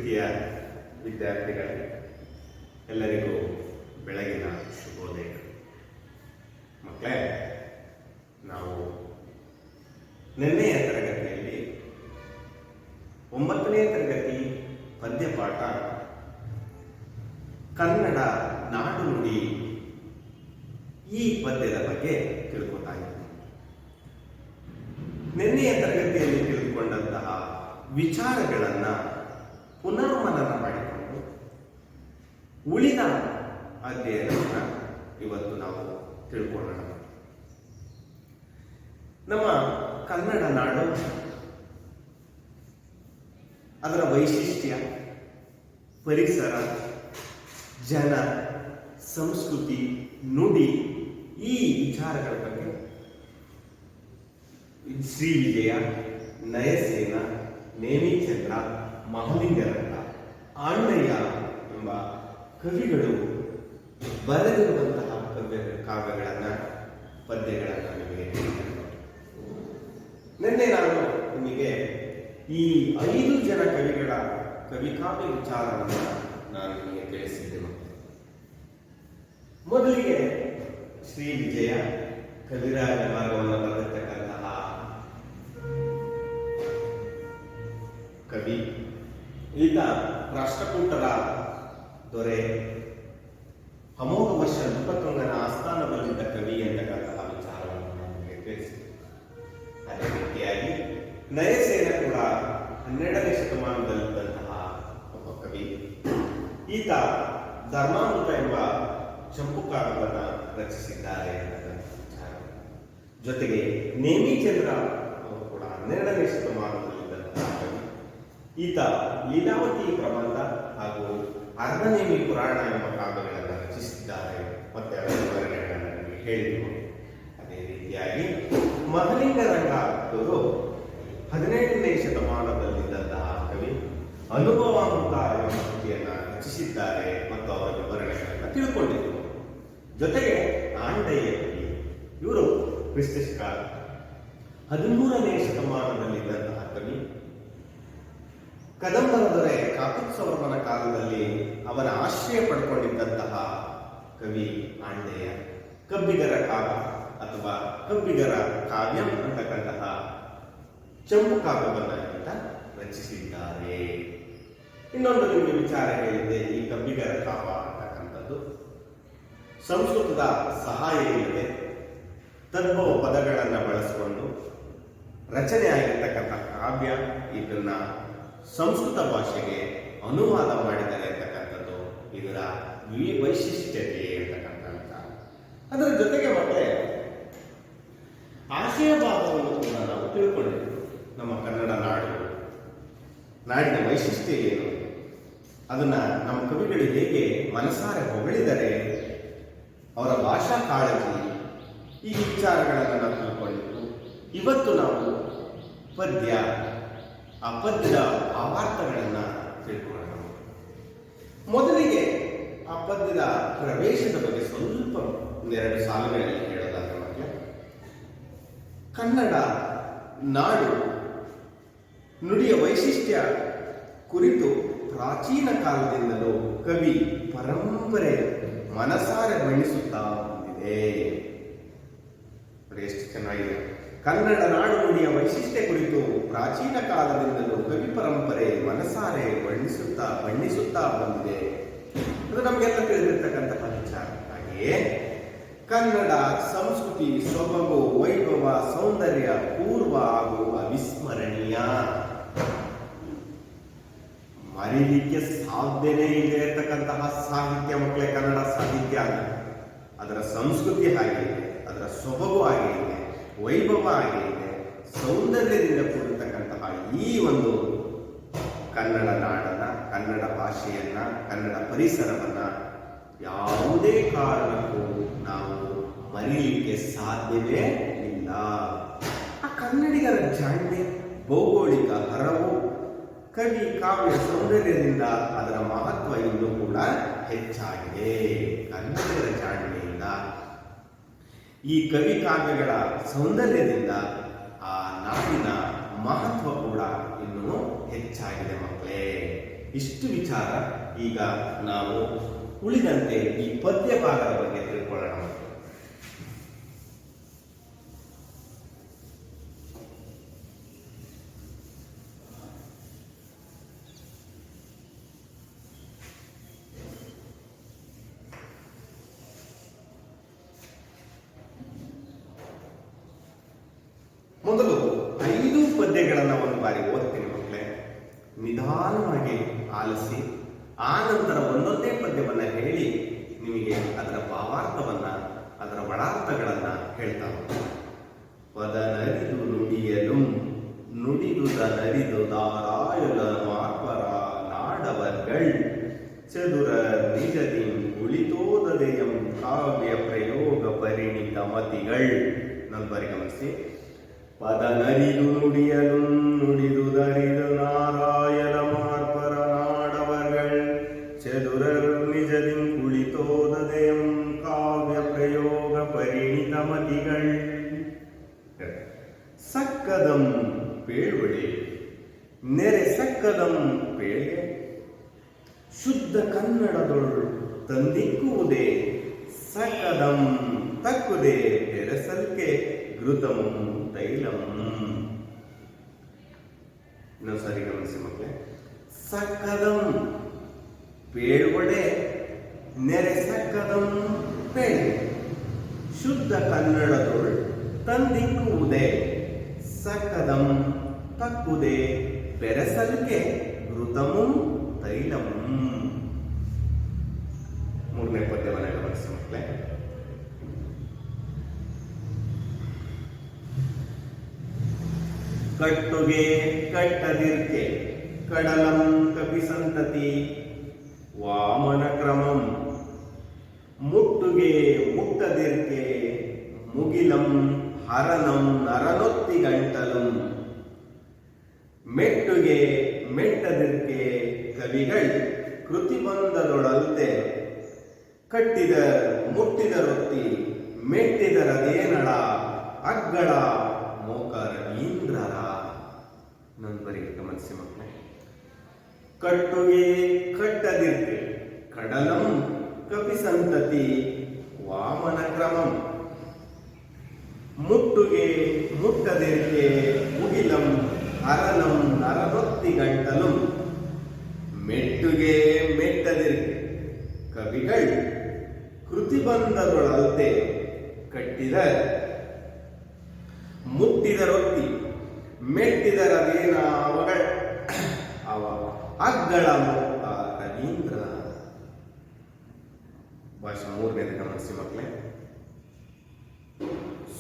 ಪ್ರೀತಿಯ ವಿದ್ಯಾರ್ಥಿಗಳೇ, ಎಲ್ಲರಿಗೂ ಬೆಳಗಿನ ಶುಭೋದಯ. ಮಕ್ಕಳೇ, ನಾವು ನಿನ್ನೆಯ ತರಗತಿಯಲ್ಲಿ 9ನೇ ತರಗತಿ ಪದ್ಯಪಾಠ ಕನ್ನಡ ನಾಡು ನುಡಿ ಈ ಪದ್ಯದ ಬಗ್ಗೆ ತಿಳ್ಕೊತಾ ಇದ್ದೀವಿ. ನಿನ್ನೆಯ ತರಗತಿಯಲ್ಲಿ ತಿಳಿದುಕೊಂಡಂತಹ ವಿಚಾರಗಳನ್ನ ಪುನರ್ಮನನ ಮಾಡಿಕೊಂಡು ಉಳಿದ ಅಧ್ಯಯನವನ್ನು ಇವತ್ತು ನಾವು ತಿಳ್ಕೊಳ್ಳೋಣ. ನಮ್ಮ ಕನ್ನಡ ನಾಡು, ಅದರ ವೈಶಿಷ್ಟ್ಯ, ಪರಿಸರ, ಜನ, ಸಂಸ್ಕೃತಿ, ನುಡಿ ಈ ವಿಚಾರಗಳ ಬಗ್ಗೆ ಶ್ರೀ ವಿಜಯ, ನಯಸೇನ, ನೇಮಿಚಂದ್ರ, ಮಹಾಲಿಂಗರಂಗ, ಆಂಡಯ್ಯ ಎಂಬ ಕವಿಗಳು ಬರೆದಿರುವಂತಹ ಕಾವ್ಯಗಳನ್ನು, ಪದ್ಯಗಳನ್ನು ನಿಮಗೆ ತಿಳಿಸಿದರು. ನಿನ್ನೆ ನಾನು ನಿಮಗೆ ಈ 5 ಜನ ಕವಿಗಳ ಕವಿಕಾವ್ಯ ವಿಚಾರವನ್ನು ನಾನು ನಿಮಗೆ ತಿಳಿಸಿದ್ದೇನೆ. ಮೊದಲಿಗೆ ಶ್ರೀ ವಿಜಯ ಕವಿರಾಜ ಮಾರ್ಗವನ್ನು ಬರೆದಿರ್ತಕ್ಕಂತಹ ಕವಿ. ಈತ ರಾಷ್ಟ್ರಕೂಟರ ದೊರೆ, ಅಮೋಘ ವರ್ಷ ನೃಪತುಂಗನ ಆಸ್ಥಾನದಲ್ಲಿದ್ದ ಕವಿ ಎಂತಕ್ಕಂತಹ ವಿಚಾರವನ್ನು ನಮಗೆ ತಿಳಿಸಿದೆ. ಅದೇ ರೀತಿಯಾಗಿ ನಯಸೇನ ಕೂಡ 12ನೇ ಶತಮಾನದಲ್ಲಿದ್ದಂತಹ ಒಬ್ಬ ಕವಿ. ಈತ ಧರ್ಮಾಮೃತ ಎಂಬ ಚಂಪು ಕಾವ್ಯವನ್ನು ರಚಿಸಿದ್ದಾರೆ ಎಂತಕ್ಕಂತಹ ವಿಚಾರ. ಜೊತೆಗೆ ನೇಮಿಚಂದ್ರ ಅವರು ಕೂಡ 12ನೇ ಶತಮಾನದಲ್ಲಿದ್ದಂತಹ ಕವಿ. ಈತ ಲೀಲಾವತಿ ಪ್ರಬಂಧ ಹಾಗೂ ಅರ್ಧನೇಮಿ ಪುರಾಣ ಎಂಬ ಕಾವ್ಯಗಳನ್ನು ರಚಿಸಿದ್ದಾರೆ ಮತ್ತೆ ಅದರ ವಿವರಣೆಗಳನ್ನು ನಮಗೆ ಹೇಳಿದರು. ಅದೇ ರೀತಿಯಾಗಿ ಮಹಾಲಿಂಗರಂಗ ಅವರು 17ನೇ ಶತಮಾನದಲ್ಲಿದ್ದಂತಹ ಕವಿ. ಅನುಭವಾಮೃತ ಎಂಬ ಕೃತಿಯನ್ನು ರಚಿಸಿದ್ದಾರೆ ಮತ್ತು ಅವರ ವಿವರಣೆಗಳನ್ನು ತಿಳ್ಕೊಂಡಿದ್ದರು. ಜೊತೆಗೆ ಆಂಡಯ್ಯ ಕವಿ, ಇವರು ಕ್ರಿಸ್ತಶಕ 13ನೇ ಶತಮಾನದಲ್ಲಿದ್ದಂತಹ ಕವಿ. ಕದಂಬರ ದೊರೆ ಕಾಕುತ್ಸವರ್ಮನ ಕಾಲದಲ್ಲಿ ಅವನ ಆಶ್ರಯ ಪಡ್ಕೊಂಡಿದ್ದಂತಹ ಕವಿ ಆಂಡಯ್ಯ. ಕಬ್ಬಿಗರ ಕಾವ್ಯ ಅಥವಾ ಕಬ್ಬಿಗರ ಕಾವ್ಯಂ ಅಂತಕ್ಕಂತಹ ಚಂಪು ಕಾವ್ಯವನ್ನು ಈತ ರಚಿಸಿದ್ದಾರೆ. ಇನ್ನೊಂದು ನಿಮಗೆ ವಿಚಾರ ಹೇಳಿದೆ, ಈ ಕಬ್ಬಿಗರ ಕಾವ್ಯ ಅಂತಕ್ಕಂಥದ್ದು ಸಂಸ್ಕೃತದ ಸಹಾಯ ಇಲ್ಲದೆ ತದ್ಭವ ಪದಗಳನ್ನು ಬಳಸಿಕೊಂಡು ರಚನೆ ಆಗಿರ್ತಕ್ಕಂಥ ಕಾವ್ಯ. ಇದನ್ನ ಸಂಸ್ಕೃತ ಭಾಷೆಗೆ ಅನುವಾದ ಮಾಡಿದ್ದಾರೆ ಅಂತಕ್ಕಂಥದ್ದು ಇದರ ವೈಶಿಷ್ಟ್ಯತೆ ಅಂತಕ್ಕಂಥ ವಿಚಾರ. ಅದರ ಜೊತೆಗೆ ಮತ್ತೆ ಆಶಯ ಭಾಗವನ್ನು ಕೂಡ ನಾವು ತಿಳ್ಕೊಂಡಿದ್ದೇವೆ. ನಮ್ಮ ಕನ್ನಡ ನಾಡಿನ ವೈಶಿಷ್ಟ್ಯ ಏನು, ಅದನ್ನ ನಮ್ಮ ಕವಿಗಳು ಹೇಗೆ ಮನಸಾರೆ ಹೊಗಳಿದರೆ, ಅವರ ಭಾಷಾ ಕಾಳಜಿ, ಈ ವಿಚಾರಗಳನ್ನು ನಾವು ತಿಳ್ಕೊಂಡಿದ್ದು. ಇವತ್ತು ನಾವು ಪದ್ಯ, ಆ ಪದ್ಯದ ಭಾವಾರ್ಥಗಳನ್ನು ತಿಳ್ಕೊಳ್ಳೋಣ. ಮೊದಲಿಗೆ ಆ ಪದ್ಯದ ಪ್ರವೇಶದ ಬಗ್ಗೆ ಸ್ವಲ್ಪ 2 ಸಾಲುಗಳಲ್ಲಿ ಹೇಳೋದಾದ್ರೆ, ಮಕ್ಕಳೇ, ಕನ್ನಡ ನಾಡು ನುಡಿಯ ವೈಶಿಷ್ಟ್ಯ ಕುರಿತು ಪ್ರಾಚೀನ ಕಾಲದಿಂದಲೂ ಕವಿ ಪರಂಪರೆ ಮನಸಾರೆ ಬಣ್ಣಿಸುತ್ತಾ ಬಂದಿದೆ. ಎಷ್ಟು ಚೆನ್ನಾಗಿದೆ. ಕನ್ನಡ ನಾಡು ನುಡಿಯ ವೈಶಿಷ್ಟ್ಯ ಕುರಿತು ಪ್ರಾಚೀನ ಕಾಲದಿಂದಲೂ ಕವಿ ಪರಂಪರೆ ಮನಸಾರೆ ಬಣ್ಣಿಸುತ್ತಾ ಬಂದಿದೆ. ಅದು ನಮಗೆಲ್ಲ ತಿಳಿದಿರ್ತಕ್ಕಂತಹ ವಿಚಾರ. ಹಾಗೆಯೇ ಕನ್ನಡ ಸಂಸ್ಕೃತಿ, ಸೊಬಗು, ವೈಭವ, ಸೌಂದರ್ಯ ಪೂರ್ವ ಹಾಗೂ ಅವಿಸ್ಮರಣೀಯ, ಮರೀಲಿಕ್ಕೆ ಸಾಧ್ಯನೇ ಇದೆ ಇರತಕ್ಕಂತಹ ಸಾಹಿತ್ಯ ಮಕ್ಕಳೇ ಕನ್ನಡ ಸಾಹಿತ್ಯ. ಅದರ ಸಂಸ್ಕೃತಿ ಹಾಗೆ ಇದೆ, ಅದರ ಸೊಬಗು ಹಾಗೆ ಇದೆ, ವೈಭವ ಹಾಗೆ ಇದೆ, ಸೌಂದರ್ಯದಿಂದ ಕೂಡಿರ್ತಕ್ಕಂತಹ ಈ ಒಂದು ಕನ್ನಡ ನಾಡನ್ನ, ಕನ್ನಡ ಭಾಷೆಯನ್ನ, ಕನ್ನಡ ಪರಿಸರವನ್ನ ಯಾವುದೇ ಕಾರಣಕ್ಕೂ ನಾವು ಮರೀಲಿಕ್ಕೆ ಸಾಧ್ಯವೇ ಇಲ್ಲ. ಆ ಕನ್ನಡಿಗರ ಜಾಣ್ಮೆ, ಭೌಗೋಳಿಕ ಹರವು, ಕವಿ ಕಾವ್ಯ ಸೌಂದರ್ಯದಿಂದ ಅದರ ಮಹತ್ವ ಇನ್ನೂ ಕೂಡ ಹೆಚ್ಚಾಗಿದೆ. ಕನ್ನಡಿಗರ ಜಾಣ್ಮೆಯಿಂದ, ಈ ಕವಿ ಕಾವ್ಯಗಳ ಸೌಂದರ್ಯದಿಂದ ಆ ನಾಡಿನ ಮಹತ್ವ ಕೂಡ ಇನ್ನೂ ಹೆಚ್ಚಾಗಿದೆ ಮಕ್ಕಳೇ. ಇಷ್ಟು ವಿಚಾರ ಈಗ ನಾವು ಉಳಿದಂತೆ ಈ ಪದ್ಯ ಭಾಗದ ಬಗ್ಗೆ ತಿಳ್ಕೊಳ್ಳೋಣ. ಮೊದಲು 5 ಪದ್ಯಗಳನ್ನು ಒಂದು ಬಾರಿ ಓದ್ತೀನಿ ಮಕ್ಕಳೇ. ನಿಧಾನವಾಗಿ ಆಲಿಸಿ, ಆ ನಂತರ ಒಂದೊಂದೇ ಪದ್ಯವನ್ನ ಹೇಳಿ ನಿಮಗೆ ಅದರ ಭಾವಾರ್ಥವನ್ನ, ಅದರ ಒಳಾರ್ಥಗಳನ್ನ ಹೇಳ್ತಾ ಹೋಗ್ತೀನಿ. ಪದ ನರಿದು ನುಡಿಯಲು ನುಡಿದುದ ನರಿದು ದಾರಾಯಲ ಮಾರ್ಪರ ನಾಡವರ್ಗಳ್ ಚದುರ ನಿಜದಿ ಉಳಿತೋದದೆಯಂ ಕಾವ್ಯ ಪ್ರಯೋಗ ಪರಿಣಿತ ಮತಿಗಳ್. ನಂಬರಿ ಗಮನಿಸಿ. ಪದ ನರಿದು ನುಡಿಯಲು ನುಡಿದುದರಿದು ನಾರಾಯಣ ಮಾರ್ಪರ ನಾಡವರ್ಗಳ್ ಚದುರರು ನಿಜದಿಂ ಕುಳಿತೋದದೆಯಂ ಕಾವ್ಯ ಪ್ರಯೋಗ ಪರಿಣಿತ ಮತಿಗಳ್. ಸಕ್ಕದಂ ಪೇಳ್ವಡೆ ನೆರೆ ಸಕ್ಕದಂ ಪೇಳೆ ಶುದ್ಧ ಕನ್ನಡದೊಳ್ ತಂದಿಕ್ಕುವುದೇ ಸಕದಂ ತಕ್ಕುದೇ ತೆರಸಲ್ಕೆ ಘೃತಂ ತೈಲಂ. ಇನ್ನೊಂದ್ಸರಿ ಗಮನಿಸಿ ಮಕ್ಕಳೇ. ಸಕ್ಕದಂ ಪೇಳ್ವಡೆ ನೆರೆ ಸಕ್ಕದಂ ಪೇಳೆ ಶುದ್ಧ ಕನ್ನಡದೊಳ್ ತಂದಿಕ್ಕುವುದೇ ಸಕದಂ ತಕ್ಕುದೇ ಬೆರೆಸಲ್ಕೆ ಘೃತಮು ತೈಲಂ. 3ನೇ ಪದ್ಯವನ್ನು ಗಮನಿಸಿ ಮಕ್ಕಳೇ. ಕಟ್ಟುಗೆ ಕಟ್ಟದಿರ್ಕೆ ಕಡಲಂ ಕಪಿ ಸಂತತಿ ವಾಮನ ಕ್ರಮಂ ಮುಟ್ಟುಗೆ ಮುಟ್ಟದಿರ್ಕೆ ಮುಗಿಲಂ ಹರನಂ ನರನೊತ್ತಿ ಗಂಟಲಂ ಮೆಟ್ಟುಗೆ ಮೆಟ್ಟದಿರ್ಕೆ ಕವಿಗಳ್ ಕೃತಿ ಬಂದದೊಳಲ್ತೆ ಕಟ್ಟಿದ ಮುಟ್ಟಿದರೊತ್ತಿ ಮೆಟ್ಟಿದರದೇನಳ ಅಗ್ಗಳ ಮೋಕರ ಇಂದ್ರರ. ನಂಬರಿ ಗಮನಿಸಿ ಮಕ್ಕಳೇ. ಕಟ್ಟುಗೆ ಕಟ್ಟದಿರ್ಕೆ ಕಡಲಂ ಕಪಿ ಸಂತತಿ ವಾಮನ ಕ್ರಮಂ ಮುಟ್ಟುಗೆ ಮುಟ್ಟದಿರ್ಕೆ ಮುಗಿಲಂ ಹರನಂ ನರನೊತ್ತಿ ಗಂಟಲಂ ಮೆಟ್ಟುಗೆ ಮೆಟ್ಟದಿರ್ಕೆ ಕವಿಗಳ್ ಕೃತಿ ಬಂದದೊಳಲ್ತೆ ಕಟ್ಟಿದ ಮುಟ್ಟಿದರೊತ್ತಿ ಮೆಟ್ಟಿದರದೇನ ಅವಗಳ ಅವ ಅಗ್ಗಳ ಮೋಕ ರವೀಂದ್ರ. ಭಾಷೆ 3ನೇದು ಗಮನಿಸಿ ಮಕ್ಕಳೇ.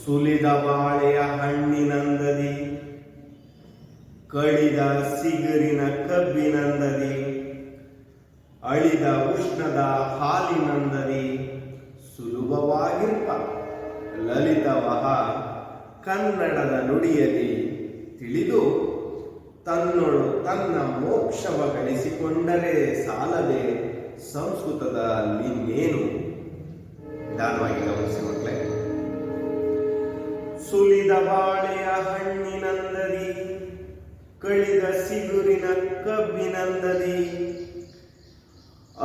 ಸುಲಿದ ಬಾಳೆಯ ಹಣ್ಣಿನಂದದಿ ಕಡಿದ ಸಿಗರಿನ ಕಬ್ಬಿನಂದದಿ ಅಳಿದ ಉಷ್ಣದ ಹಾಲಿನಂದದಿ ಸುಲಭವಾಗಿರ್ಪ ಲಲಿತವಹ ಕನ್ನಡದ ನುಡಿಯಲ್ಲಿ ತಿಳಿದು ತನ್ನೊಳು ತನ್ನ ಮೋಕ್ಷವ ಗಳಿಸಿಕೊಂಡರೆ ಸಾಲದೆ ಸಂಸ್ಕೃತದ ಇನ್ನೇನು. ನಿಧಾನವಾಗಿ ಗಮನಿಸಿ ಮಕ್ಕಳೇ. ಸುಲಿದ ಬಾಳೆಯ ಹಣ್ಣಿನಂದದಿ ಕಳಿದ ಸಿಗುರಿನ ಕಬ್ಬಿನಂದದಿ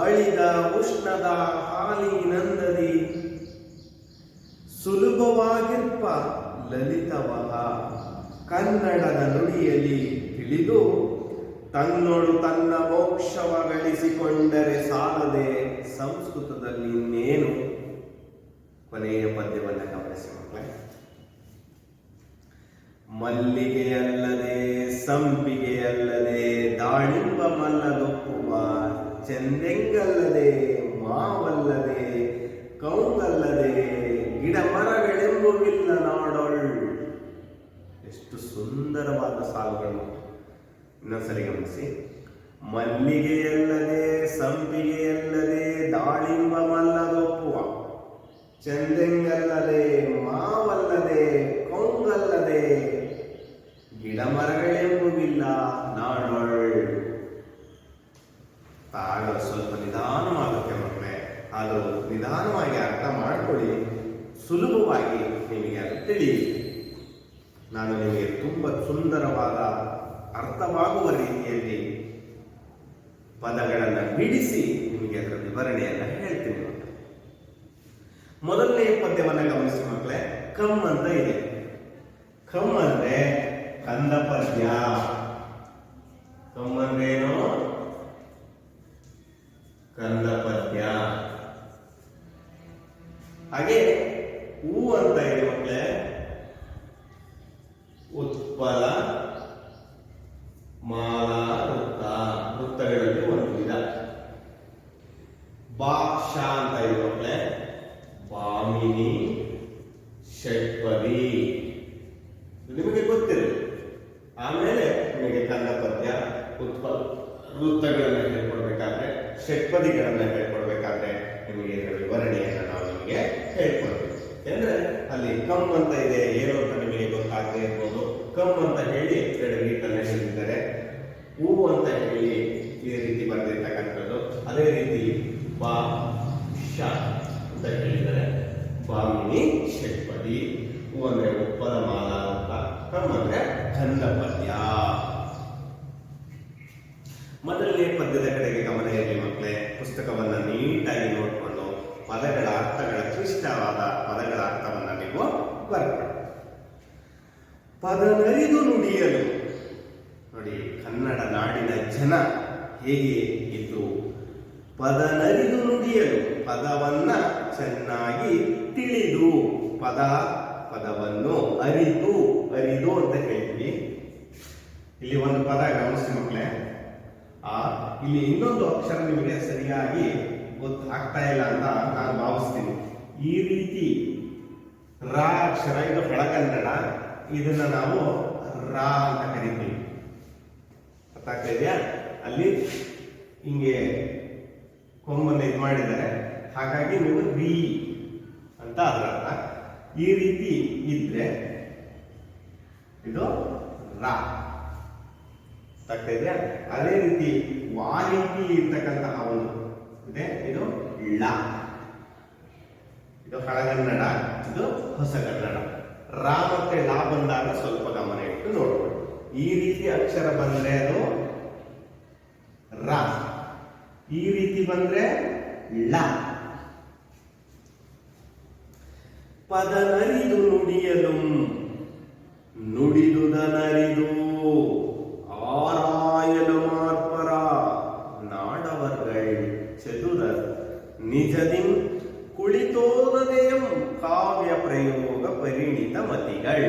ಅಳಿದ ಉಷ್ಣದ ಹಾಲಿನಂದದಿ ಸುಲಭವಾಗಿರ್ಪ ಲಲಿತವಹ ಕನ್ನಡದ ನುಡಿಯಲ್ಲಿ ತಿಳಿದು ತನ್ನೊಳು ತನ್ನ ಮೋಕ್ಷವ ಗಳಿಸಿಕೊಂಡರೆ ಸಾಲದೆ ಸಂಸ್ಕೃತದಲ್ಲಿ ಇನ್ನೇನು. ಕೊನೆಯ ಪದ್ಯವನ್ನು ಗಮನಿಸಿ ಮಕ್ಕಳೇ. ಮಲ್ಲಿಗೆಯಲ್ಲದೆ ಸಂಪಿಗೆಯಲ್ಲದೆ ದಾಳಿಂಬ ಮಲ್ಲದೊಪ್ಪುವ ಚಂದೆಂಗಲ್ಲದೆ ಮಾವಲ್ಲದೆ ಕೌಂಗಲ್ಲದೆ ಗಿಡ ಮರಗಳೆಂಬುವಿಲ್ಲ ನಾಡೊಳ್. ಎಷ್ಟು ಸುಂದರವಾದ ಸಾಲುಗಳು. ಇನ್ನೊಂದ್ಸರಿ ಗಮನಿಸಿ. ಮಲ್ಲಿಗೆಯಲ್ಲದೆ ಸಂಪಿಗೆಯಲ್ಲದೆ ದಾಳಿಂಬ ಮಲ್ಲದೊಪ್ಪುವ ಚಂದೆಂಗಲ್ಲದೆ ಮಾವಲ್ಲದೆ ಕೌಂಗಲ್ಲದೆ ಗಿಡ ಮರಗಳೆಂಬುವಿಲ್ಲ ನಾಡೊಳ್. ತಾಳ ಸ್ವಲ್ಪ ನಿಧಾನವಾಗುತ್ತೆ ಮಕ್ಕಳೇ, ಆದರೂ ನಿಧಾನವಾಗಿ ಅರ್ಥ ಮಾಡಿಕೊಳ್ಳಿ, ಸುಲಭವಾಗಿ ನಿಮಗೆ ಅದು ತಿಳಿಯಿರಿ. ನಾನು ನಿಮಗೆ ತುಂಬ ಸುಂದರವಾದ ಅರ್ಥವಾಗುವ ರೀತಿಯಲ್ಲಿ ಪದಗಳನ್ನು ಬಿಡಿಸಿ ನಿಮಗೆ ಅದರ ವಿವರಣೆಯನ್ನು ಹೇಳ್ತೀನಿ ಮಕ್ಕಳೇ. ಮೊದಲನೇ ಪದ್ಯವನ್ನು ಗಮನಿಸಿ ಮಕ್ಕಳೇ. ಕಮ್ ಅಂತ ಇದೆ. ಕಮ್ ಅಂದ್ರೆ ಕಂದ ಪದ್ಯ. ಕಮ್ ಅಂದ್ರೇನು? ಕಂದ ಪದ್ಯ. ಹಾಗೆ ಹೂ ಅಂತ ಇದೆ ಮಕ್ಕಳೇ. ಉತ್ಪಲ ಮಾಲಾ ವೃತ್ತ. ವೃತ್ತಗಳಲ್ಲಿ ಒಂದು ವಿಧ. ಭಾಷ ಅಂತ ಇದೆ ಮಕ್ಕಳೇ. ಭಾಮಿನಿ, ಷಟ್ಪದಿ. ನಿಮಗೆ ಗೊತ್ತಿರಲಿ. ಆಮೇಲೆ ನಿಮಗೆ ಕಂದ ಪದ್ಯ, ಉತ್ಪಲ ವೃತ್ತಗಳನ್ನು ಹೇಳ್ಕೊಡ್ಬೇಕಾದ್ರೆ, ಷಟ್ಪದಿಗಳನ್ನು ಹೇಳ್ಕೊಡ್ಬೇಕಾದ್ರೆ ನಿಮಗೆ ಇದರ ವಿವರಣೆಯನ್ನು ನಾವು ನಿಮಗೆ ಹೇಳ್ಕೊಡ್ತೀವಿ. ಅಂದ್ರೆ ಅಲ್ಲಿ ಕಮ್ ಅಂತ ಇದೆ, ಏನು ಅಂತ ನಿಮಗೆ ಗೊತ್ತಾಗದೇ ಇರ್ಬೋದು. ಕಮ್ ಅಂತ ಹೇಳಿ ಎರಡು ರೀತಿಯನ್ನ ಹೇಳಿದ್ದಾರೆ. ಹೂ ಅಂತ ಹೇಳಿ ಈ ರೀತಿ ಬರೆದಿರ್ತಕ್ಕಂಥದ್ದು. ಅದೇ ರೀತಿ ಬಾ ಶ ಅಂತ ಹೇಳಿದ್ದಾರೆ. ಭಾಮಿನಿ, ಷಟ್ಪದಿ. ಹೂ ಅಂದ್ರೆ ಉತ್ಪಲ ಮಾಲಾ ಅಂತ, ಕಮ್ ಅಂದ್ರೆ ಕಂದ ಪದ್ಯ. ಮೊದಲನೇ ಪದ್ಯದ ಕಡೆಗೆ ಗಮನ ಇರಲಿ ಮಕ್ಕಳೇ. ಪುಸ್ತಕವನ್ನ ನೀಟಾಗಿ ನೋಡಿಕೊಂಡು ಪದಗಳ ಅರ್ಥಗಳ ಕ್ಲಿಷ್ಟವಾದ ಪದಗಳ ಅರ್ಥವನ್ನ ನೀವು ಬರ್ಕೊಳ್ಳಿ. ಪದನರಿದು ನುಡಿಯಲು. ನೋಡಿ, ಕನ್ನಡ ನಾಡಿನ ಜನ ಹೇಗೆ ಇದ್ದು ಪದನರಿದು ನುಡಿಯಲು, ಪದವನ್ನ ಚೆನ್ನಾಗಿ ತಿಳಿದು, ಪದವನ್ನು ಅರಿದು ಅಂತ ಹೇಳ್ತೀವಿ. ಇಲ್ಲಿ ಒಂದು ಪದ ಗಮನಿಸಿ ಮಕ್ಕಳೇ. ಇಲ್ಲಿ ಇನ್ನೊಂದು ಅಕ್ಷರ ನಿಮಗೆ ಸರಿಯಾಗಿ ಗೊತ್ತಾಗ್ತಾ ಇಲ್ಲ ಅಂತ ನಾನು ಭಾವಿಸ್ತೀನಿ. ಈ ರೀತಿ ರಾ ಅಕ್ಷರ, ಇದು ಹಳಗನ್ನಡ, ಇದನ್ನ ನಾವು ರಾ ಅಂತ ಕರಿತೀವಿ. ಗೊತ್ತಾಗ್ತಾ ಇದೆಯಾ? ಅಲ್ಲಿ ಹಿಂಗೆ ಕೊಂಬನ್ನು ಇದು ಮಾಡಿದ್ದಾರೆ, ಹಾಗಾಗಿ ನೀವು ರಿ ಅಂತ ಅದರ ಅರ್ಥ. ಈ ರೀತಿ ಇದ್ರೆ ಇದು ರಾ. ಗೊತ್ತಾಗ್ತಾ ಇದೆಯಾ? ಅದೇ ರೀತಿ ವಾರೀತಿ ಇರ್ತಕ್ಕಂತಹ ಒಂದು ಇದೆ, ಇದು ಳ. ಇದು ಹಳಗನ್ನಡ, ಇದು ಹೊಸಗನ್ನಡ. ರಾ ಮತ್ತೆ ಲಾ ಬಂದಾಗ ಸ್ವಲ್ಪ ಗಮನ ಇಟ್ಟು ನೋಡ್ಕೊಳ್ಳಿ. ಈ ರೀತಿ ಅಕ್ಷರ ಬಂದ್ರೆ ಅದು ರಾ, ಈ ರೀತಿ ಬಂದ್ರೆ ಳ. ಪದನರಿದು ನುಡಿಯಲು, ನುಡಿದುದನರಿದು ಆರಾಯಲು ಮಾರ್ಪರ ನಾಡವರ್ಗಳ್ ಚದುರರ್ ನಿಜದಿಂ ಕುಳಿತೋದನೆಯಂ ಕಾವ್ಯ ಪ್ರಯೋಗ ಪರಿಣಿತ ಮತಿಗಳ್.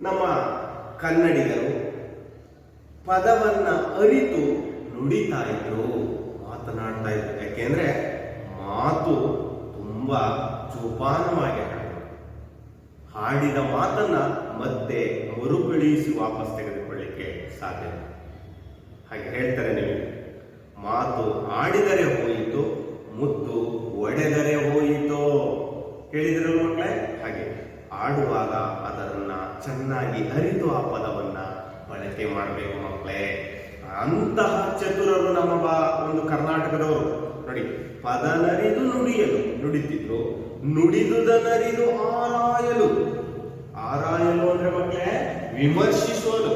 ನಮ್ಮ ಕನ್ನಡಿಗರು ಪದವನ್ನ ಅರಿತು ನುಡಿತಾ ಇದ್ರು, ಮಾತನಾಡ್ತಾ ಇದ್ರು. ಯಾಕೆಂದ್ರೆ ಮಾತು ತುಂಬಾ ಜೋಪಾನವಾಗಿ ಹಾಡಿದ ಮಾತನ್ನ ಮತ್ತೆ ಮರುಕಳಿಸಿ ವಾಪಸ್ ತೆಗೆದುಕೊಳ್ಳಿಕ್ಕೆ ಸಾಧ್ಯ. ಹಾಗೆ ಹೇಳ್ತಾರೆ ನೀವು, ಮಾತು ಆಡಿದರೆ ಹೋಯಿತು, ಮುತ್ತು ಒಡೆದರೆ ಹೋಯಿತು. ಕೇಳಿದ್ರು ಮಕ್ಕಳೇ? ಹಾಗೆ ಆಡುವಾಗ ಅದನ್ನ ಚೆನ್ನಾಗಿ ಅರಿತು ಆ ಪದವನ್ನ ಬಳಕೆ ಮಾಡಬೇಕು ಮಕ್ಕಳೇ. ಅಂತಹ ಚತುರರು ನಮ್ಮ ಒಂದು ಕರ್ನಾಟಕದವರು. ನೋಡಿ, ಪದನರಿದು ನುಡಿಯಲು ನುಡಿತಿದ್ರು, ನುಡಿದುದನರಿದು ಆರಾಯಲು. ಆರಾಯಲು ಅಂದ್ರೆ ಮಕ್ಕಳೇ ವಿಮರ್ಶಿಸೋದು.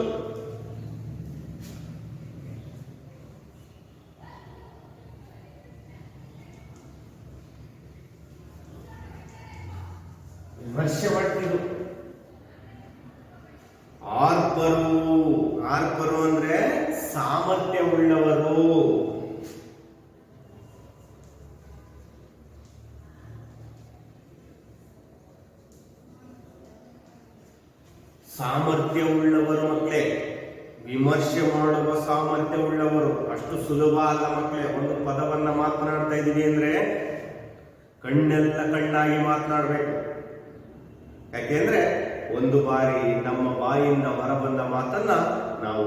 ವಿಮರ್ಶೆ ಮಾಡ್ತಿದ್ರು. ಆರ್ಪರು ಅಂದ್ರೆ ಸಾಮರ್ಥ್ಯವುಳ್ಳವರು. ಸಾಮರ್ಥ್ಯವುಳ್ಳವರು ಮಕ್ಕಳೇ, ವಿಮರ್ಶೆ ಮಾಡುವ ಸಾಮರ್ಥ್ಯವುಳ್ಳವರು. ಅಷ್ಟು ಸುಲಭ ಅಲ್ಲ ಮಕ್ಕಳೇ. ಒಂದು ಪದವನ್ನ ಮಾತನಾಡ್ತಾ ಇದೀವಿ ಅಂದ್ರೆ ಕಣ್ಣೆಲ್ಲ ಕಣ್ಣಾಗಿ ಮಾತನಾಡಬೇಕು. ಯಾಕೆಂದ್ರೆ ಒಂದು ಬಾರಿ ನಮ್ಮ ಬಾಯಿಂದ ಹೊರಬಂದ ಮಾತನ್ನ ನಾವು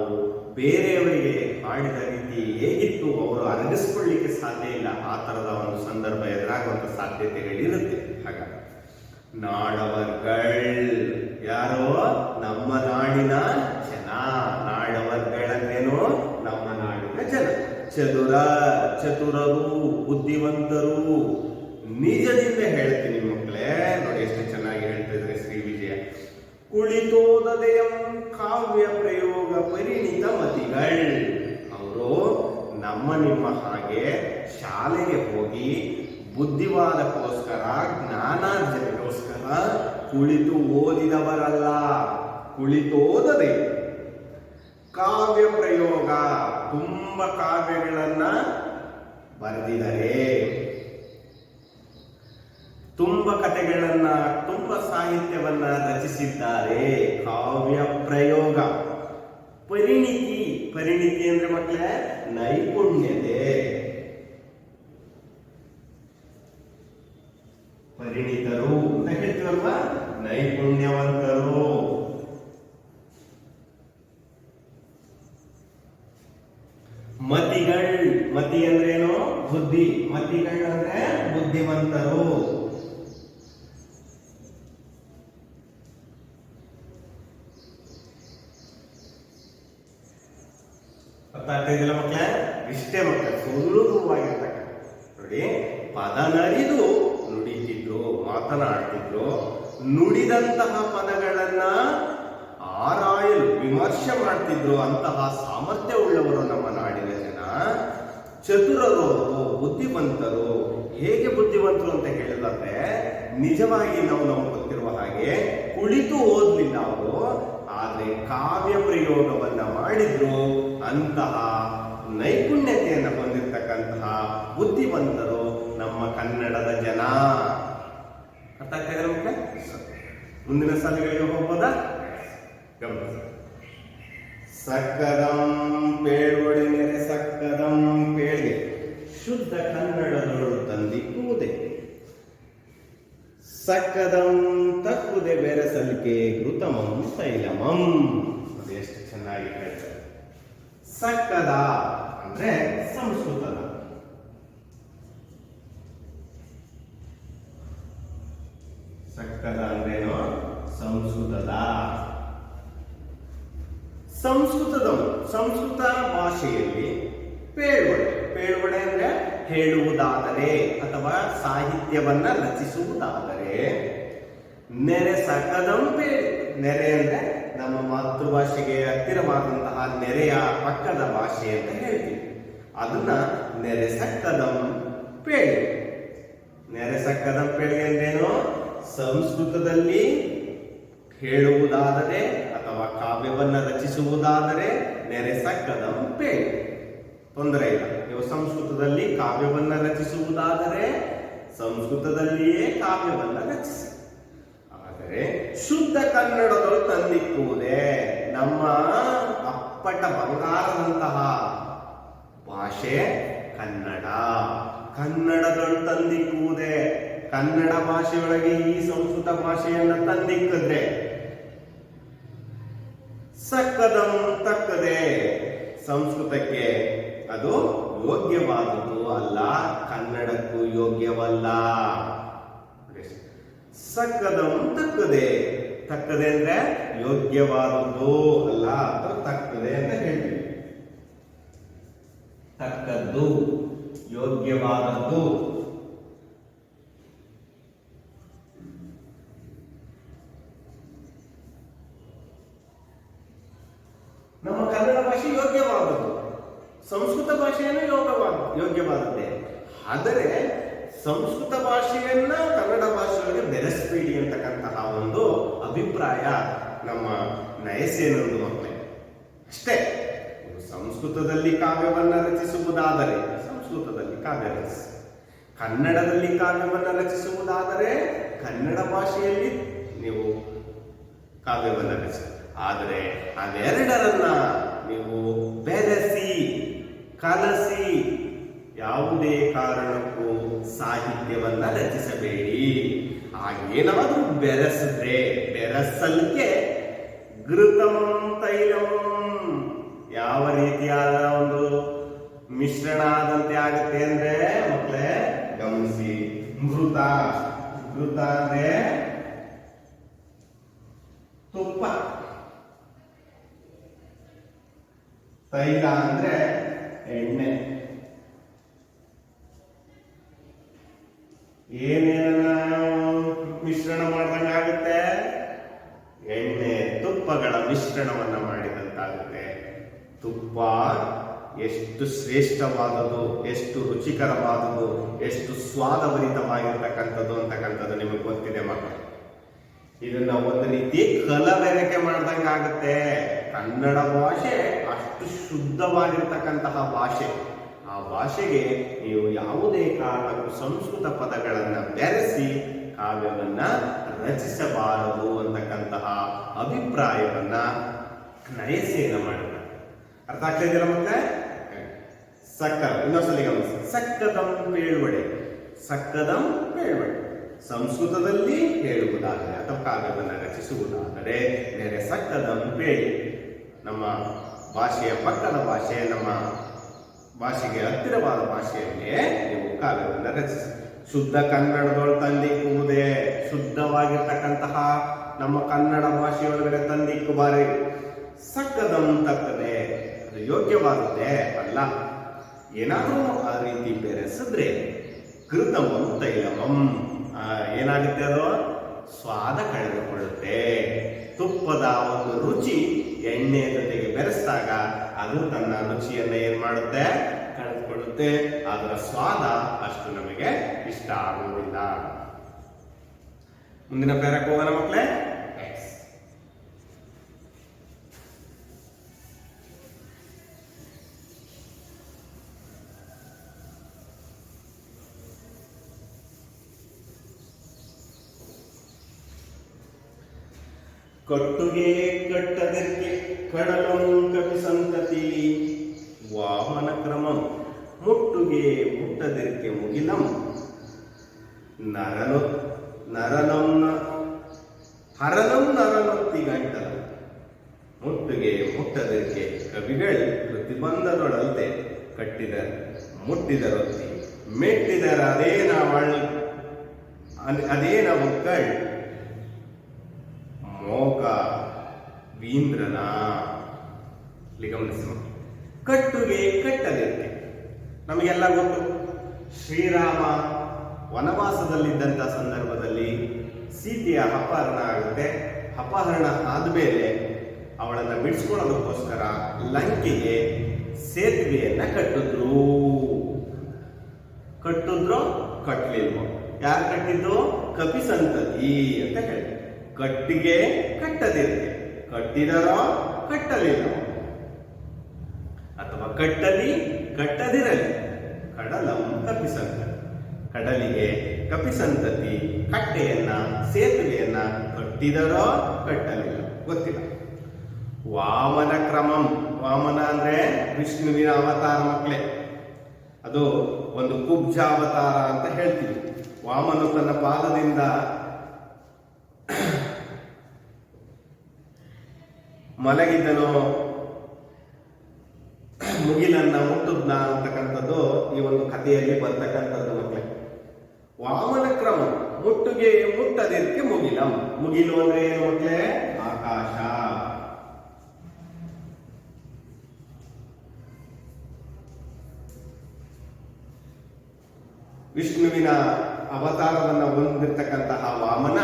ಬೇರೆಯವರಿಗೆ ಆಡಿದ ರೀತಿ ಹೇಗಿತ್ತು ಅವರು ಅರಗಿಸ್ಕೊಳ್ಳಿಕ್ಕೆ ಸಾಧ್ಯ ಇಲ್ಲ. ಆ ತರದ ಒಂದು ಸಂದರ್ಭ ಎದುರಾಗುವಂತ ಸಾಧ್ಯತೆಗಳಿರುತ್ತೆ. ಹಾಗಾಗಿ ನಾಡವರ್ಗಳ್ ಯಾರೋ ನಮ್ಮ ನಾಡಿನ ಜನ. ನಾಡವರ್ಗಳಂದ್ರೇನು? ನಮ್ಮ ನಾಡಿನ ಜನ. ಚತುರರು, ಬುದ್ಧಿವಂತರು. ನಿಜದಿಂದ ಹೇಳ್ತೀನಿ ಮಕ್ಕಳೇ, ನೋಡಿ ಎಷ್ಟು ಚೆನ್ನಾಗಿ ಹೇಳ್ತಿದ್ರೆ ಶ್ರೀ ವಿಜಯ. ಕುಳಿತೋದಯಂ ಕಾವ್ಯ ಪ್ರಯೋಗ ಪರಿಣಿತ ಮತಿಗಳ್. ಅವರು ನಮ್ಮ ನಿಮ್ಮ ಹಾಗೆ ಶಾಲೆಗೆ ಹೋಗಿ ಬುದ್ಧಿವಾದಕ್ಕೋಸ್ಕರ ಜ್ಞಾನಾರ್ಜನೆಗೋಸ್ಕರ ಕುಳಿತು ಓದಿದವರಲ್ಲ, ಕುಳಿತೋದದೆ. ಕಾವ್ಯ ಪ್ರಯೋಗ, ತುಂಬ ಕಾವ್ಯಗಳನ್ನ ಬರೆದಿದ್ದಾರೆ, ತುಂಬ ಕಥೆಗಳನ್ನ, ತುಂಬ ಸಾಹಿತ್ಯವನ್ನ ರಚಿಸಿದ್ದಾರೆ. ಕಾವ್ಯ ಪ್ರಯೋಗ. ಪರಿಣಿತಿ, ಪರಿಣಿತಿ ಅಂದ್ರೆ ಮಕ್ಕಳೇ ನೈಪುಣ್ಯತೆ. ಪರಿಣಿತರು ಅಂತ ಹೇಳ್ತೀವಲ್ವಾ, ನೈಪುಣ್ಯವಂತರು. ಮತಿಗಳ್, ಮತಿ ಅಂದ್ರೇನು? ಬುದ್ಧಿ. ಮತಿಗಳ್ ಅಂದ್ರೆ ಬುದ್ಧಿವಂತರು. ಅರ್ಥ ಇದೆಯಲ್ಲ ಮಕ್ಕಳೇ? ಇಷ್ಟೇ ಮಕ್ಕಳ ಸುಲಭವಾಗಿರ್ತಕ್ಕ ನೋಡಿ. ಪದ ನರಿದು ನುಡಿತಿದ್ರು, ಮಾತನಾಡ್ತಿದ್ರು. ನುಡಿದಂತಹ ಪದಗಳನ್ನ ಆರಾಯಲು ವಿಮರ್ಶೆ ಮಾಡ್ತಿದ್ರು. ಅಂತಹ ಸಾಮರ್ಥ್ಯ ಉಳ್ಳವರು ನಮ್ಮ ನಾಡಿನ ಜನ. ಚತುರರು, ಬುದ್ಧಿವಂತರು. ಹೇಗೆ ಬುದ್ಧಿವಂತರು ಅಂತ ಹೇಳಿದ್ರೆ, ನಿಜವಾಗಿ ನಮಗೆ ಗೊತ್ತಿರುವ ಹಾಗೆ ಕುಳಿತು ಓದ್ಲಿಲ್ಲ ಅವರು, ಆದ್ರೆ ಕಾವ್ಯ ಪ್ರಯೋಗವನ್ನ ಮಾಡಿದ್ರು. ಅಂತಹ ನೈಪುಣ್ಯತೆಯನ್ನು ಹೊಂದಿರತಕ್ಕಂತಹ ಬುದ್ಧಿವಂತರು ನಮ್ಮ ಕನ್ನಡದ ಜನ. ಅರ್ಥ ಆಗ್ತಾ ಇದೆ ಮಕ್ಕಳೇ? ಮುಂದಿನ ಸಾಲುಗಳಿಗೆ ಹೋಗ್ಬೋದಾ? ಗಮನಿಸಿ. ಸಕ್ಕದಂ ಪೇಳ್ವಡೆ ನೆರೆ ಸಕ್ಕದಂ ಪೇಳ್ಗೆ ಶುದ್ಧ ಕನ್ನಡದೊಳು ತಂದಿಕ್ಕುವುದೇ. ಸಕ್ಕದಂ ತಕ್ಕುದೆ ಬೆರೆಸಲಿಕೆ ಘೃತಮಂ ತೈಲಮಂ. ಅದು ಎಷ್ಟು ಚೆನ್ನಾಗಿ ಹೇಳ್ತಾರೆ. ಸಕ್ಕದ ಅಂದ್ರೆ ಸಂಸ್ಕೃತದ. ಸಕ್ಕದ ಅಂದ್ರೇನು? ಸಂಸ್ಕೃತದ. ಸಂಸ್ಕೃತ ಭಾಷೆಯಲ್ಲಿ ಪೇಳ್ವಡೆ. ಪೇಳ್ವಡೆ ಅಂದ್ರೆ ಹೇಳುವುದಾದರೆ ಅಥವಾ ಸಾಹಿತ್ಯವನ್ನ ರಚಿಸುವುದಾದರೆ. ನೆರೆ ಸಕದಂ ಪೇಳೆ. ನೆರೆ ಅಂದ್ರೆ ನಮ್ಮ ಮಾತೃಭಾಷೆಗೆ ಹತ್ತಿರವಾದಂತಹ ನೆರೆಯ ಪಕ್ಕದ ಭಾಷೆ ಅಂತ ಹೇಳ್ತೀವಿ. ಅದನ್ನ ನೆರೆ ಸಕ್ಕದಂ ಪೇಳೆ. ನೆರೆ ಸಕ್ಕದಂ ಪೇಳೆ ಅಂದ್ರೇನು? ಸಂಸ್ಕೃತದಲ್ಲಿ ಹೇಳುವುದಾದರೆ ಅಥವಾ ಕಾವ್ಯವನ್ನ ರಚಿಸುವುದಾದರೆ ನೆರೆ ಸಕ್ಕದಂ ಪೇಳೆ. ತೊಂದರೆ ಇಲ್ಲ. ನೀವು ಸಂಸ್ಕೃತದಲ್ಲಿ ಕಾವ್ಯವನ್ನ ರಚಿಸುವುದಾದರೆ ಸಂಸ್ಕೃತದಲ್ಲಿಯೇ ಕಾವ್ಯವನ್ನ ರಚಿಸಿ. ಆದರೆ ಶುದ್ಧ ಕನ್ನಡದೊಳು ತಂದಿಕ್ಕುವುದೇ. ನಮ್ಮ ಅಪ್ಪಟ ಬಂಗಾರದಂತಹ ಭಾಷೆ ಕನ್ನಡ. ಕನ್ನಡದೊಳು ತಂದಿಕ್ಕುವುದೇ. ಕನ್ನಡ ಭಾಷೆಯೊಳಗೆ ಈ ಸಂಸ್ಕೃತ ಭಾಷೆಯನ್ನ ತಂದಿಕ್ಕಿದ್ರೆ ಸಕ್ಕದಂ ತಕ್ಕದೆ. ಸಂಸ್ಕೃತಕ್ಕೆ ಅದು ಯೋಗ್ಯವಾದದ್ದು ಅಲ್ಲ, ಕನ್ನಡಕ್ಕೂ ಯೋಗ್ಯವಲ್ಲ. ಸಕ್ಕದಂ ತಕ್ಕದೆ. ತಕ್ಕದೆ ಅಂದ್ರೆ ಯೋಗ್ಯವಾದದ್ದು ಅಲ್ಲ, ಅಥವಾ ತಕ್ಕದೆ ಅಂತ ಹೇಳ್ತೀವಿ. ತಕ್ಕದ್ದು, ಯೋಗ್ಯವಾದದ್ದು. ನಮ್ಮ ಕನ್ನಡ ಭಾಷೆ ಯೋಗ್ಯವಾದದ್ದು, ಸಂಸ್ಕೃತ ಭಾಷೆಯನ್ನು ಯೋಗ್ಯವಾದದ್ದೇ. ಆದರೆ ಸಂಸ್ಕೃತ ಭಾಷೆಯನ್ನ ಕನ್ನಡ ಭಾಷೆಯೊಳಗೆ ಬೆರೆಸಬೇಡಿ ಅಂತಕ್ಕಂತಹ ಒಂದು ಅಭಿಪ್ರಾಯ ನಮ್ಮ ನಯಸೇನೊಂದು ಮಕ್ಕಳೇ. ಅಷ್ಟೇ. ಸಂಸ್ಕೃತದಲ್ಲಿ ಕಾವ್ಯವನ್ನ ರಚಿಸುವುದಾದರೆ ಸಂಸ್ಕೃತದಲ್ಲಿ ಕಾವ್ಯ ರಚಿಸಿ, ಕನ್ನಡದಲ್ಲಿ ಕಾವ್ಯವನ್ನ ರಚಿಸುವುದಾದರೆ ಕನ್ನಡ ಭಾಷೆಯಲ್ಲಿ ನೀವು ಕಾವ್ಯವನ್ನ ರಚಿಸಿ. ಆದರೆ ಅವೆರಡರನ್ನ ನೀವು ಬೆರೆಸಿ ಕಲಸಿ ಯಾವುದೇ ಕಾರಣಕ್ಕೂ ಸಾಹಿತ್ಯವನ್ನ ರಚಿಸಬೇಡಿ. ಹಾಗೇನಾದ್ರೂ ಬೆರೆಸಿದ್ರೆ ಬೆರೆಸಲಿಕ್ಕೆ ಘೃತಮಂ ತೈಲಮಂ, ಯಾವ ರೀತಿಯಾದ ಒಂದು ಮಿಶ್ರಣ ಆದಂತೆ ಆಗುತ್ತೆ ಅಂದ್ರೆ ಮಕ್ಕಳೇ ಗಮನಿಸಿ. ಘೃತ, ಘೃತ ಅಂದ್ರೆ ತುಪ್ಪ, ತೈಲ ಅಂದ್ರೆ ಎಣ್ಣೆ. ಏನೇನ ಮಿಶ್ರಣ ಮಾಡಿದಂಗಾಗುತ್ತೆ? ಎಣ್ಣೆ ತುಪ್ಪಗಳ ಮಿಶ್ರಣವನ್ನ ಮಾಡಿದಂತಾಗುತ್ತೆ. ತುಪ್ಪ ಎಷ್ಟು ಶ್ರೇಷ್ಠವಾದದ್ದು, ಎಷ್ಟು ರುಚಿಕರವಾದದ್ದು, ಎಷ್ಟು ಸ್ವಾದಭರಿತವಾಗಿರ್ತಕ್ಕಂಥದ್ದು ಅಂತಕ್ಕಂಥದ್ದು ನಿಮಗೆ ಗೊತ್ತಿದೆ ಮಕ್ಕಳು. ಇದನ್ನ ಒಂದು ರೀತಿ ಕಲಬೆರಕೆ ಮಾಡ್ದಂಗೆ ಆಗುತ್ತೆ. ಕನ್ನಡ ಭಾಷೆ ಅಷ್ಟು ಶುದ್ಧವಾಗಿರ್ತಕ್ಕಂತಹ ಭಾಷೆ. ಆ ಭಾಷೆಗೆ ನೀವು ಯಾವುದೇ ಕಾರಣಕ್ಕೂ ಸಂಸ್ಕೃತ ಪದಗಳನ್ನ ಬೆರೆಸಿ ಕಾವ್ಯವನ್ನ ರಚಿಸಬಾರದು ಅಂತಕ್ಕಂತಹ ಅಭಿಪ್ರಾಯವನ್ನ ನಯಸೇನ ಮಾಡಿದ. ಅರ್ಥ ಆಗ್ತಾ ಇದೆಯಲ್ಲ ಮತ್ತೆ? ಸಕ್ಕದ ಇನ್ನೊಂದ್ಸಲಿ ಗಮನಿಸಿ. ಸಕ್ಕದಂ ಪೇಳ್ವಡೆ, ಸಕ್ಕದಂ ಪೇಳ್ವಡೆ ಸಂಸ್ಕೃತದಲ್ಲಿ ಹೇಳುವುದಾದರೆ ಅಥವಾ ಕಾವ್ಯವನ್ನು ರಚಿಸುವುದಾದರೆ ಬೇರೆ ಸಕ್ಕದಂ ಪೇಳಿ, ನಮ್ಮ ಭಾಷೆಯ ಪಕ್ಕದ ಭಾಷೆ, ನಮ್ಮ ಭಾಷೆಗೆ ಹತ್ತಿರವಾದ ಭಾಷೆಯಲ್ಲಿಯೇ ನೀವು ಕಾವ್ಯವನ್ನು ರಚಿಸಿ. ಶುದ್ಧ ಕನ್ನಡದೊಳು ತಂದಿಕ್ಕುವುದೇ, ಶುದ್ಧವಾಗಿರ್ತಕ್ಕಂತಹ ನಮ್ಮ ಕನ್ನಡ ಭಾಷೆಯೊಳಗಡೆ ತಂದಿಕ್ಕುಬಾರೆ. ಸಕ್ಕದಂ ತಕ್ಕದೆ, ಅದು ಯೋಗ್ಯವಾದದ್ದೇ ಅಲ್ಲ. ಏನಾದರೂ ಆ ರೀತಿ ಬೆರೆಸಿದ್ರೆ ಕೃತಮಂ ತೈಲಮಂ, ಏನಾಗುತ್ತೆ, ಅದು ಸ್ವಾದ ಕಳೆದುಕೊಳ್ಳುತ್ತೆ. ತುಪ್ಪದ ಒಂದು ರುಚಿ ಎಣ್ಣೆ ಜೊತೆಗೆ ಬೆರೆಸಿದಾಗ ಅದು ತನ್ನ ರುಚಿಯನ್ನ ಏನ್ ಮಾಡುತ್ತೆ, ಕಳೆದುಕೊಳ್ಳುತ್ತೆ. ಅದರ ಸ್ವಾದ ಅಷ್ಟು ನಮಗೆ ಇಷ್ಟ ಆಗುವುದಿಲ್ಲ. ಮುಂದಿನ ಪ್ಯಾರಕ್ಕೆ ಹೋಗೋಣ ಮಕ್ಕಳೇ. ಕಟ್ಟುಗೆ ಕಟ್ಟದಕ್ಕೆ ಕಡಲಂ ಕಪಿ ಸಂತತಿ ವಾಮನ ಕ್ರಮಂ ಮುಟ್ಟುಗೆ ಮುಟ್ಟದಕ್ಕೆ ಮುಗಿಲಂ ನರನಂ ಹರನಂ ನರನೊತ್ತಿ ಗಂಟಲ ಮುಟ್ಟುಗೆ ಮುಟ್ಟದಕ್ಕೆ ಕವಿಗಳು ಪ್ರತಿಬಂಧದೊಳಲ್ದೆ ಕಟ್ಟಿದ ಮುಟ್ಟಿದರೊತ್ತಿ ಮೆಟ್ಟಿದರ ಅದೇನ ಮಕ್ಕಳ್ ಮೋಕ ವೀಂದ್ರನ. ಗಮನಿಸಿ, ಕಟ್ಟುಗೆ ಕಟ್ಟದಕ್ಕೆ ನಮಗೆಲ್ಲ ಗೊತ್ತು. ಶ್ರೀರಾಮ ವನವಾಸದಲ್ಲಿದ್ದಂಥ ಸಂದರ್ಭದಲ್ಲಿ ಸೀತೆಯ ಅಪಹರಣ ಆಗುತ್ತೆ. ಅಪಹರಣ ಆದ್ಮೇಲೆ ಅವಳನ್ನ ಬಿಡಿಸ್ಕೊಳ್ಳೋದಕ್ಕೋಸ್ಕರ ಲಂಕೆಗೆ ಸೇತುವೆಯನ್ನ ಕಟ್ಟಿದ್ರೋ ಕಟ್ಟಲಿಲ್ವೋ? ಯಾರು ಕಟ್ಟಿದ್ದು? ಕಪಿ ಸಂತತಿ ಅಂತ ಹೇಳಿ. ಕಟ್ಟಿಗೆ ಕಟ್ಟದಿರಲಿ, ಕಟ್ಟಿದರೋ ಕಟ್ಟಲಿಲ್ಲ, ಅಥವಾ ಕಟ್ಟಲಿ ಕಟ್ಟದಿರಲಿ. ಕಡಲಂ ಕಪಿಸಂತತಿ, ಕಡಲಿಗೆ ಕಪಿಸಂತತಿ ಕಟ್ಟೆಯನ್ನ ಸೇತುವೆಯನ್ನ ಕಟ್ಟಿದರೋ ಕಟ್ಟಲಿಲ್ಲ, ಗೊತ್ತಿಲ್ಲ. ವಾಮನ ಕ್ರಮಂ, ವಾಮನ ಅಂದ್ರೆ ವಿಷ್ಣುವಿನ ಅವತಾರ ಮಕ್ಕಳೇ. ಅದು ಒಂದು ಕುಬ್ಜ ಅವತಾರ ಅಂತ ಹೇಳ್ತೀವಿ. ವಾಮನು ತನ್ನ ಪಾದದಿಂದ ಮಲಗಿದ್ದನೋ ಮುಗಿಲನ್ನ ಮುಟ್ಟುದ್ನ ಅಂತಕ್ಕಂಥದ್ದು ಈ ಒಂದು ಕಥೆಯಲ್ಲಿ ಬರ್ತಕ್ಕಂಥದ್ದು ಮಕ್ಕಳೇ. ವಾಮನ ಕ್ರಮ, ಮುಟ್ಟುಗೆ ಮುಟ್ಟದಿರ್ಕೆ ಮುಗಿಲಂ. ಮುಗಿಲು ಅಂದ್ರೆ ಏನು ಮಕ್ಕಳೇ? ಆಕಾಶ. ವಿಷ್ಣುವಿನ ಅವತಾರವನ್ನ ಹೊಂದಿರತಕ್ಕಂತಹ ವಾಮನ,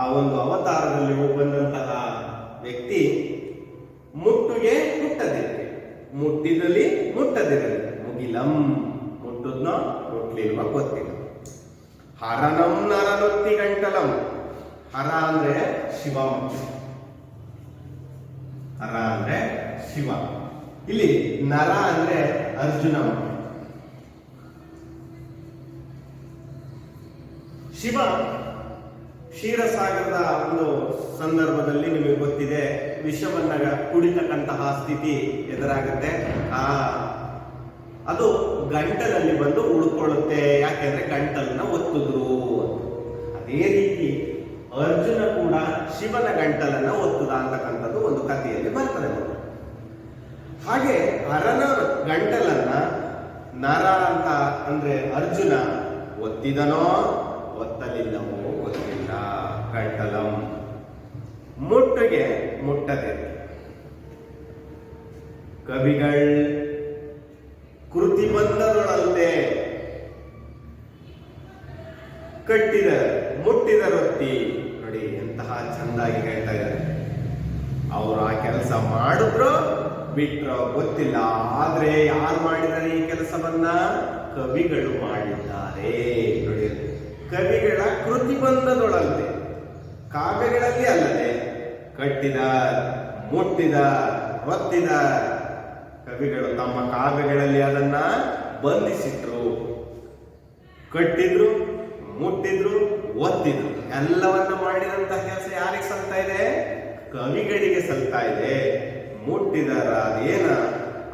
ಆ ಒಂದು ಅವತಾರದಲ್ಲಿ ಬಂದಂತಹ ವ್ಯಕ್ತಿ ಮುಟ್ಟುಗೆ ಮುಟ್ಟದಿರಲಿ, ಮುಟ್ಟಿದಲ್ಲಿ ಮುಟ್ಟದಿರಲಿ, ಮುಗಿಲಂ ಮುಟ್ಟುದ್ನೋ ಮುಟ್ಲಿಲ್ವ ಗೊತ್ತಿಲ್ಲ. ಹರನಂ ನರನೊತ್ತಿ ಗಂಟಲಂ, ಹರ ಅಂದ್ರೆ ಶಿವ, ಹರ ಅಂದ್ರೆ ಶಿವ. ಇಲ್ಲಿ ನರ ಅಂದ್ರೆ ಅರ್ಜುನ. ಶಿವ ಕ್ಷೀರಸಾಗರದ ಒಂದು ಸಂದರ್ಭದಲ್ಲಿ ನಿಮಗೆ ಗೊತ್ತಿದೆ, ವಿಷವನ್ನ ಕುಡಿತಕ್ಕಂತಹ ಸ್ಥಿತಿ ಎದುರಾಗುತ್ತೆ. ಅದು ಗಂಟಲಲ್ಲಿ ಬಂದು ಉಳ್ಕೊಳ್ಳುತ್ತೆ. ಯಾಕೆಂದ್ರೆ ಗಂಟಲನ್ನ ಒತ್ತಿದ್ರು. ಅದೇ ರೀತಿ ಅರ್ಜುನ ಕೂಡ ಶಿವನ ಗಂಟಲನ್ನ ಒತ್ತುದ ಅಂತಕ್ಕಂಥದ್ದು ಒಂದು ಕಥೆಯಲ್ಲಿ ಬರ್ತದೆ. ಹಾಗೆ ಹರನ ಗಂಟಲನ್ನ ನರ ಅಂತ ಅಂದ್ರೆ ಅರ್ಜುನ ಒತ್ತಿದನೋ ಒತ್ತಲಿಲ್ಲವೋ ಗೊತ್ತಿಲ್ಲ. ಗಂಟಲಂ ಮುಟ್ಟುಗೆ ಮುಟ್ಟದೆ. ಕವಿಗಳ್ ಕೃತಿ ಬಂದದೊಳಲ್ದೆ ಕಟ್ಟಿದ ಮುಟ್ಟಿದ ರೊತ್ತಿ. ನೋಡಿ ಎಂತಹ ಚಂದಾಗಿ ಹೇಳ್ತಾ ಇದ್ದಾರೆ. ಅವರು ಆ ಕೆಲಸ ಮಾಡಿದ್ರು ಬಿಟ್ರೋ ಗೊತ್ತಿಲ್ಲ. ಆದ್ರೆ ಯಾರು ಮಾಡಿದ್ದಾರೆ ಈ ಕೆಲಸವನ್ನ? ಕವಿಗಳು ಮಾಡಿದ್ದಾರೆ. ನೋಡಿ, ಕವಿಗಳ ಕೃತಿಬಂಧದೊಳಗೆ, ಕಾವ್ಯಗಳಲ್ಲಿ ಅಲ್ಲದೆ ಕಟ್ಟಿದ, ಮುಟ್ಟಿದ, ಒತ್ತಿದ. ಕವಿಗಳು ತಮ್ಮ ಕಾವ್ಯಗಳಲ್ಲಿ ಅದನ್ನ ಬಂಧಿಸಿಟ್ರು, ಕಟ್ಟಿದ್ರು, ಮುಟ್ಟಿದ್ರು, ಒತ್ತಿದ್ರು. ಎಲ್ಲವನ್ನ ಮಾಡಿದಂತಹ ಕೆಲಸ ಯಾರಿಗೆ ಸಲ್ತಾ ಇದೆ? ಕವಿಗಳಿಗೆ ಸಲ್ತಾ ಇದೆ. ಮುಟ್ಟಿದರಾದೇನ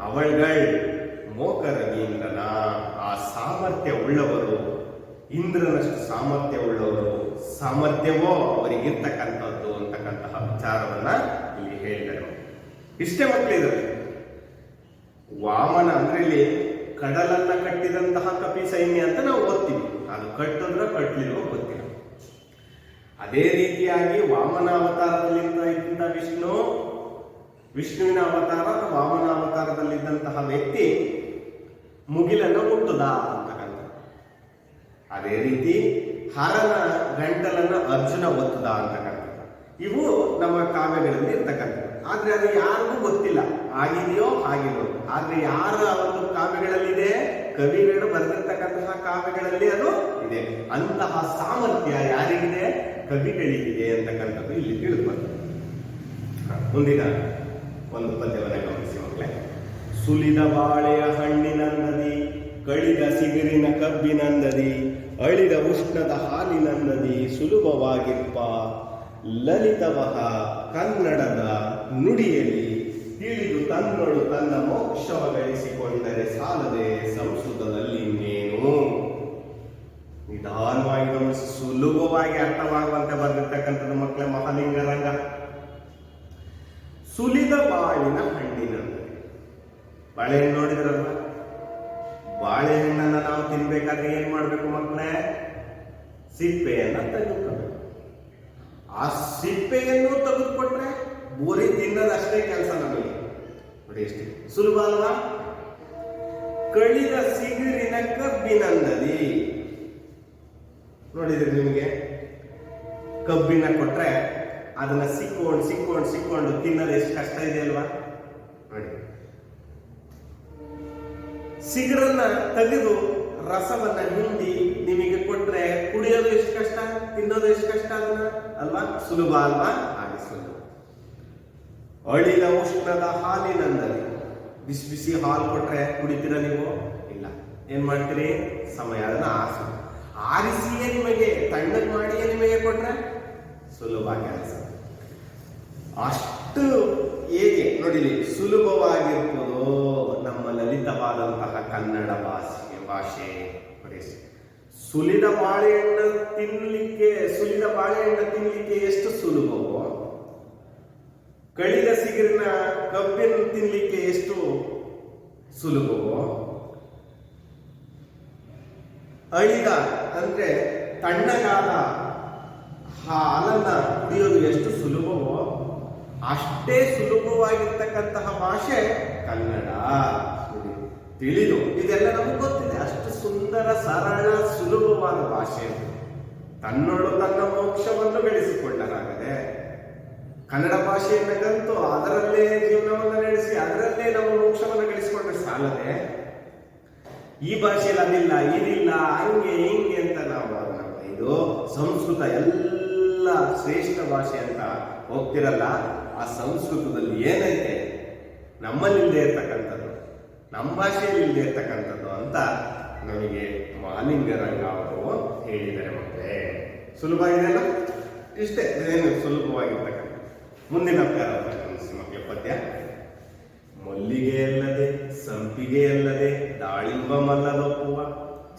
ಅವಳ್ಗಳ್ ಮೋಕರಗೀಂದ್ರನ. ಆ ಸಾಮರ್ಥ್ಯ ಉಳ್ಳವರು, ಇಂದ್ರನಷ್ಟು ಸಾಮರ್ಥ್ಯ ಉಳ್ಳವರು, ಸಾಮರ್ಥ್ಯವೋ ಅವರಿಗಿರ್ತಕ್ಕಂಥದ್ದು ಅಂತಕ್ಕಂತಹ ವಿಚಾರವನ್ನ ಇಲ್ಲಿ ಹೇಳಿದರು. ಇಷ್ಟೇ ಮಕ್ಕಳಿದ್ದಾರೆ. ವಾಮನ ಅಂದ್ರೆ ಇಲ್ಲಿ ಕಡಲನ್ನ ಕಟ್ಟಿದಂತಹ ಕಪಿ ಸೈನ್ಯ ಅಂತ ನಾವು ಓದ್ತೀವಿ. ಅದು ಕಟ್ಟಿದ್ರ ಕಟ್ಟಲಿಲ್ವೋ ಗೊತ್ತಿಲ್ಲ. ಅದೇ ರೀತಿಯಾಗಿ ವಾಮನ ಅವತಾರದಲ್ಲಿಂದ ಇದ್ದ ವಿಷ್ಣುವಿನ ಅವತಾರ ಅಥವಾ ವಾಮನ ಅವತಾರದಲ್ಲಿದ್ದಂತಹ ವ್ಯಕ್ತಿ ಮುಗಿಲನ್ನು ಮುಟ್ಟುದ ಅಂತಕ್ಕಂಥ. ಅದೇ ರೀತಿ ಹರನ ಗಂಟಲನ್ನ ಅರ್ಜುನ ಒತ್ತುದ ಅಂತಕ್ಕಂಥ. ಇವು ನಮ್ಮ ಕಾವ್ಯಗಳಲ್ಲಿ ಇರ್ತಕ್ಕಂಥದ್ದು. ಆದ್ರೆ ಅದು ಯಾರಿಗೂ ಗೊತ್ತಿಲ್ಲ, ಆಗಿದೆಯೋ ಆಗಿದೆಯೋ. ಆದ್ರೆ ಯಾರ ಒಂದು ಕಾವ್ಯಗಳಲ್ಲಿದೆ? ಕವಿಗಳು ಬರೆದಿರ್ತಕ್ಕಂತಹ ಕಾವ್ಯಗಳಲ್ಲಿ ಅದು ಇದೆ. ಅಂತಹ ಸಾಮರ್ಥ್ಯ ಯಾರಿಗಿದೆ? ಕವಿಗಳಿಗಿದೆ ಅಂತಕ್ಕಂಥದ್ದು ಇಲ್ಲಿ ತಿಳಿದು ಬರ್ತದೆ. ಮುಂದಿನ ಒಂದು ಪದ್ಯವನ್ನ ಗಮನಿಸಿ ಮಕ್ಕಳೇ. ಸುಲಿದ ಬಾಳೆಯ ಹಣ್ಣಿನಂದದಿ, ಕಳಿದ ಸಿಗಿರಿನ ಕಬ್ಬಿನಂದದಿ, ಅಳಿದ ಉಷ್ಣದ ಹಾಲಿನಂದದಿ, ಸುಲಭವಾಗಿಪ್ಪ ಲಲಿತವಹ ಕನ್ನಡದ ನುಡಿಯಲ್ಲಿ, ತಿಳಿದು ತನ್ನೊಳು ತನ್ನ ಮೋಕ್ಷವ ಗಳಿಸಿಕೊಂಡರೆ ಸಾಲದೆ ಸಂಸ್ಕೃತದಲ್ಲಿ ಇನ್ನೇನು. ನಿಧಾನವಾಗಿ ಗಮನಿಸಿ, ಸುಲಭವಾಗಿ ಅರ್ಥವಾಗುವಂತೆ ಬಂದಿರ್ತಕ್ಕಂಥದ್ದು ಮಕ್ಕಳೇ ಮಹಾಲಿಂಗ ರಂಗ. ಸುಲಿದ ಬಾಳಿನ ಹಣ್ಣಿನಂತೆ. ಬಾಳೆಹಣ್ಣು ನೋಡಿದ್ರಲ್ವ? ಬಾಳೆಹಣ್ಣನ್ನ ನಾವು ತಿನ್ಬೇಕಾದ್ರೆ ಏನ್ ಮಾಡ್ಬೇಕು ಮಕ್ಕಳೇ? ಸಿಪ್ಪೆಯನ್ನ ತೆಗೆದುಕೊಳ್ಬೇಕು. ಆ ಸಿಪ್ಪೆಯನ್ನು ತೆಗೆದುಕೊಟ್ರೆ ಬೋರಿ ತಿನ್ನೋದಷ್ಟೇ ಕೆಲಸ ನಮಗೆ. ನೋಡಿ ಎಷ್ಟು ಸುಲಭ ಅಲ್ವಾ? ಕಳಿದ ಸಿಗಿರಿನ ಕಬ್ಬಿನಂದದಿ. ನೋಡಿದ್ರಿ ನಿಮಗೆ? ಕಬ್ಬಿನ ಕೊಟ್ರೆ ಅದನ್ನ ಸಿಕ್ಕೊಂಡು ತಿನ್ನೋದು ಎಷ್ಟು ಕಷ್ಟ ಇದೆ ಅಲ್ವಾ? ನೋಡಿ, ಸಿಗರನ್ನ ತೆಗೆದು ರಸವನ್ನ ಹಿಂಡಿ ನಿಮಗೆ ಕೊಟ್ರೆ ಕುಡಿಯೋದು ಎಷ್ಟು ಕಷ್ಟ, ತಿನ್ನೋದು ಎಷ್ಟು ಕಷ್ಟ ಅದನ್ನ ಅಲ್ವಾ? ಸುಲಭ ಅಲ್ವಾ? ಹಾಗೆ ಸುಲಭ. ಅಳಿದ ಉಷ್ಣದ ಹಾಲಿನಂದಲ್ಲಿ, ಬಿಸಿ ಬಿಸಿ ಹಾಲು ಕೊಟ್ರೆ ಕುಡಿತೀರ ನೀವು? ಇಲ್ಲ. ಏನ್ ಮಾಡ್ತೀರಿ? ಸಮಯ ಅದನ್ನ ಆರಿಸಿಯೇ ನಿಮಗೆ ತಣ್ಣಗೆ ಮಾಡಿಯೇ ನಿಮಗೆ ಕೊಟ್ರೆ ಸುಲಭ ಕೆಲಸ. ಅಷ್ಟು ಹೇಗೆ ನೋಡಿ ಸುಲಭವಾಗಿರ್ಬೋದು ನಮ್ಮ ಲಲಿತವಾದಂತಹ ಕನ್ನಡ ಭಾಷೆ. ಸುಲಿದ ಬಾಳೆಹಣ್ಣು ತಿನ್ಲಿಕ್ಕೆ ಎಷ್ಟು ಸುಲಭವೋ, ಕಳಿದ ಸಿಗಿರಿನ ಕಬ್ಬಿನ ತಿನ್ಲಿಕ್ಕೆ ಎಷ್ಟು ಸುಲಭವೋ, ಅಳಿದ ಅಂದ್ರೆ ತಣ್ಣಗಾದ ಹಾಲನ್ನ ಕುಡಿಯೋದು ಎಷ್ಟು ಸುಲಭವೋ ಅಷ್ಟೇ ಸುಲಭವಾಗಿರ್ತಕ್ಕಂತಹ ಭಾಷೆ ಕನ್ನಡ. ತಿಳಿದು ಇದೆಲ್ಲ ನಮಗೆ ಗೊತ್ತಿದೆ. ಅಷ್ಟು ಸುಂದರ, ಸರಳ, ಸುಲಭವಾದ ಭಾಷೆ. ತನ್ನೊಳು ತನ್ನ ಮೋಕ್ಷವನ್ನು ಗಳಿಸಿಕೊಂಡರಾಗದೆ ಕನ್ನಡ ಭಾಷೆಯನ್ನು ಕಲಿತು ಅದರಲ್ಲೇ ಜೀವನವನ್ನು ನಡೆಸಿ ಅದರಲ್ಲೇ ನಮ್ಮ ಮೋಕ್ಷವನ್ನು ಗಳಿಸಿಕೊಂಡ್ರೆ ಸಾಲದೆ ಈ ಭಾಷೆಯಲ್ಲಿ ಅದಿಲ್ಲ, ಇದಿಲ್ಲ, ಹಂಗೆ ಹಿಂಗೆ ಅಂತ ನಾವು ಇದು ಸಂಸ್ಕೃತ ಎಲ್ಲ ಶ್ರೇಷ್ಠ ಭಾಷೆ ಅಂತ ಹೋಗ್ತಿರಲ್ಲ. ಆ ಸಂಸ್ಕೃತದಲ್ಲಿ ಏನೈತೆ ನಮ್ಮಲ್ಲಿಲ್ಲದೆ ಇರ್ತಕ್ಕಂಥದ್ದು, ನಮ್ಮ ಭಾಷೆಯಲ್ಲಿ ಇಲ್ಲದೆ ಇರ್ತಕ್ಕಂಥದ್ದು ಅಂತ ನಮಗೆ ಮಹಾಲಿಂಗರಂಗ ಅವರು ಹೇಳಿದ್ದಾರೆ. ಮತ್ತೆ ಸುಲಭ ಇದೆಯಲ್ಲ, ಇಷ್ಟೇ ಏನು ಸುಲಭವಾಗಿರ್ತಕ್ಕಂಥ. ಮುಂದಿನ ಮಕ್ಕಳ ಪದ್ಯ. ಮಲ್ಲಿಗೆಯಲ್ಲದೆ ಸಂಪಿಗೆಯಲ್ಲದೆ ದಾಳಿಂಬಮಲ್ಲದೊಪ್ಪುವ